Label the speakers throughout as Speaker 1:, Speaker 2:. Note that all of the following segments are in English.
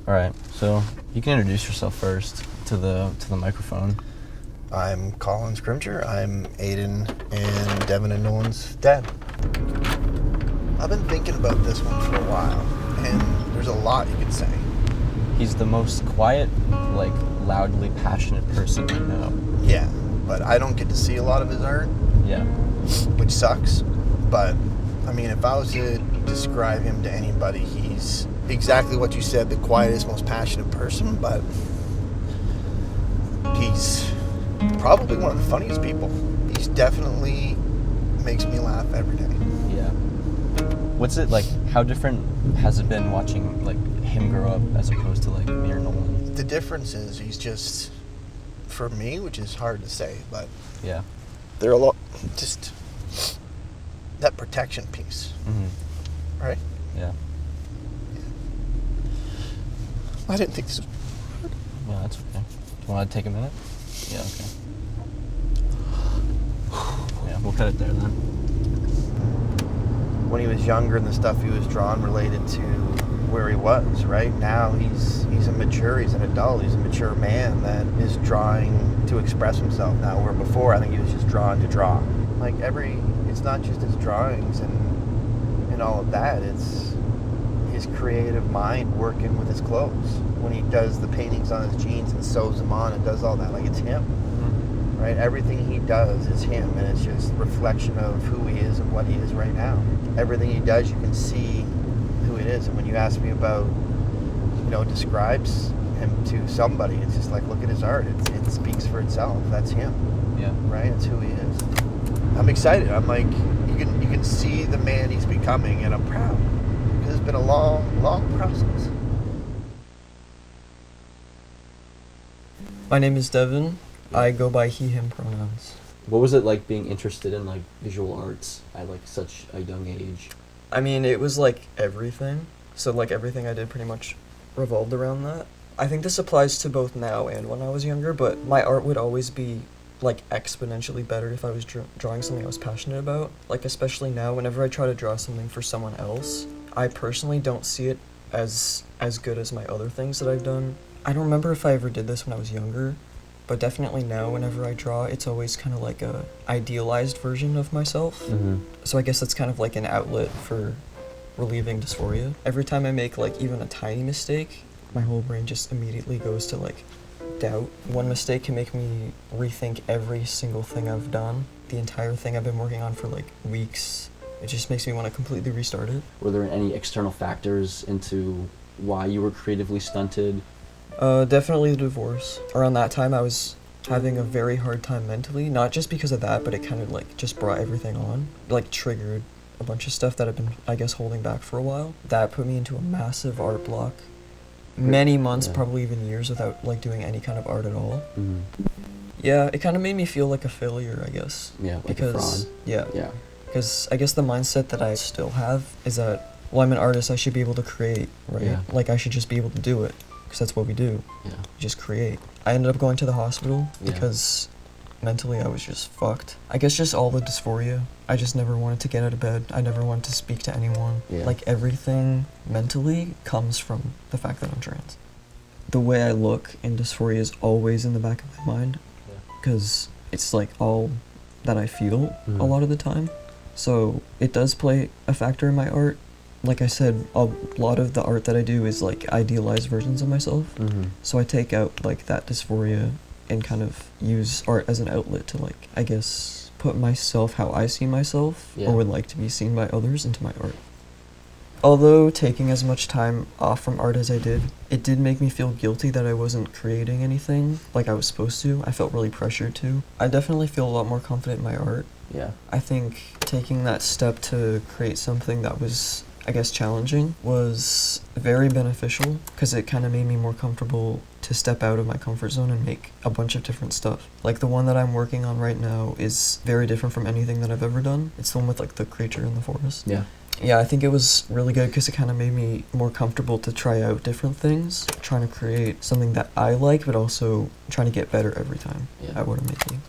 Speaker 1: All right, so you can introduce yourself first to the microphone.
Speaker 2: I'm Colin Scrimger. I'm Aiden and Devyn and Nolan's dad. I've been thinking about this one for a while, and there's a lot you could say.
Speaker 1: He's the most quiet, like, loudly passionate person I know.
Speaker 2: Yeah, but I don't get to see a lot of his art,
Speaker 1: Yeah.
Speaker 2: which sucks. But, I mean, if I was to describe him to anybody, he's exactly what you said, the quietest, most passionate person, but he's probably one of the funniest people. He's definitely makes me laugh every day.
Speaker 1: Yeah. What's it like? How different has it been watching like him grow up as opposed to like me or Nolan?
Speaker 2: The difference is he's just, for me, which is hard to say, but
Speaker 1: Yeah.
Speaker 2: they're a lot, just that protection piece, right?
Speaker 1: Yeah.
Speaker 2: I didn't think this was...
Speaker 1: Yeah, that's okay. Do you want to take a minute? Yeah. Okay. Yeah, we'll cut it there then.
Speaker 2: When he was younger and the stuff he was drawing related to where he was, right? Now he's a mature, he's an adult, he's a mature man that is drawing to express himself now, where before I think he was just drawing to draw. Like it's not just his drawings and all of that, it's his creative mind working with his clothes. When he does the paintings on his jeans and sews them on and does all that, like it's him. Right? Everything he does is him, and it's just a reflection of who he is and what he is right now. Everything he does, you can see who it is. And when you ask me about, describes him to somebody, it's just like, look at his art. It speaks for itself. That's him.
Speaker 1: Yeah.
Speaker 2: Right? It's who he is. I'm excited. I'm like, you can see the man he's becoming, and I'm proud. Because it's been a long, long process.
Speaker 3: My name is Devyn. I go by he, him pronouns.
Speaker 1: What was it like being interested in like visual arts at like such a young age?
Speaker 3: I mean, it was like everything. So like everything I did pretty much revolved around that. I think this applies to both now and when I was younger, but my art would always be like exponentially better if I was drawing something I was passionate about. Like especially now, whenever I try to draw something for someone else, I personally don't see it as good as my other things that I've done. I don't remember if I ever did this when I was younger, but definitely now, whenever I draw, it's always kind of like a idealized version of myself. So I guess that's kind of like an outlet for relieving dysphoria. Every time I make like even a tiny mistake, my whole brain just immediately goes to like doubt. One mistake can make me rethink every single thing I've done, the entire thing I've been working on for like weeks. It just makes me want to completely restart it.
Speaker 1: Were there any external factors into why you were creatively stunted?
Speaker 3: Definitely the divorce. Around that time, I was having a very hard time mentally, not just because of that, but it kind of like just brought everything on. Like triggered a bunch of stuff that I've been, I guess, holding back for a while. That put me into a massive art block. Many months, probably even years, without like doing any kind of art at all. Yeah, it kind of made me feel like a failure, I guess.
Speaker 1: Yeah, like
Speaker 3: because,
Speaker 1: a fraud.
Speaker 3: Yeah. Because I guess the mindset that I still have is that, well, I'm an artist, I should be able to create, right?
Speaker 1: Yeah.
Speaker 3: Like I should just be able to do it. Because that's what we do.
Speaker 1: Yeah.
Speaker 3: Just create. I ended up going to the hospital
Speaker 1: Yeah.
Speaker 3: because mentally I was just fucked. I guess just all the dysphoria. I just never wanted to get out of bed. I never wanted to speak to anyone.
Speaker 1: Yeah.
Speaker 3: Like everything mentally comes from the fact that I'm trans. The way I look in dysphoria is always in the back of my mind. Because it's like all that I feel a lot of the time. So it does play a factor in my art. Like I said, a lot of the art that I do is like idealized versions of myself. So I take out like that dysphoria and kind of use art as an outlet to like, I guess, put myself how I see myself or would like to be seen by others into my art. Although taking as much time off from art as I did, it did make me feel guilty that I wasn't creating anything like I was supposed to. I felt really pressured to. I definitely feel a lot more confident in my art.
Speaker 1: Yeah.
Speaker 3: I think taking that step to create something that was, I guess, challenging was very beneficial because it kind of made me more comfortable to step out of my comfort zone and make a bunch of different stuff. Like the one that I'm working on right now is very different from anything that I've ever done. It's the one with like the creature in the forest. Yeah, I think it was really good because it kind of made me more comfortable to try out different things, trying to create something that I like, but also trying to get better every time at what I'm making.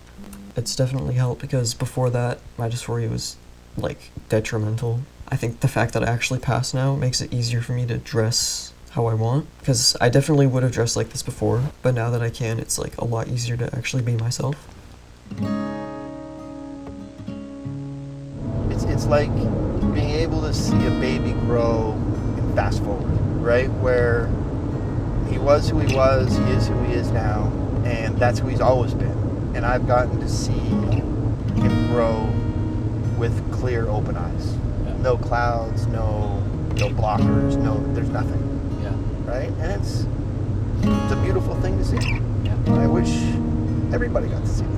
Speaker 3: It's definitely helped because before that, my dysphoria was like detrimental. I think the fact that I actually pass now makes it easier for me to dress how I want. Because I definitely would have dressed like this before, but now that I can, it's like a lot easier to actually be myself.
Speaker 2: It's like being able to see a baby grow and fast forward, right? Where he was who he was, he is who he is now, and that's who he's always been. And I've gotten to see him grow with clear, open eyes.
Speaker 1: Yeah.
Speaker 2: No clouds, no blockers, there's nothing,
Speaker 1: Yeah.
Speaker 2: right? And it's a beautiful thing to see.
Speaker 1: Yeah.
Speaker 2: I wish everybody got to see it.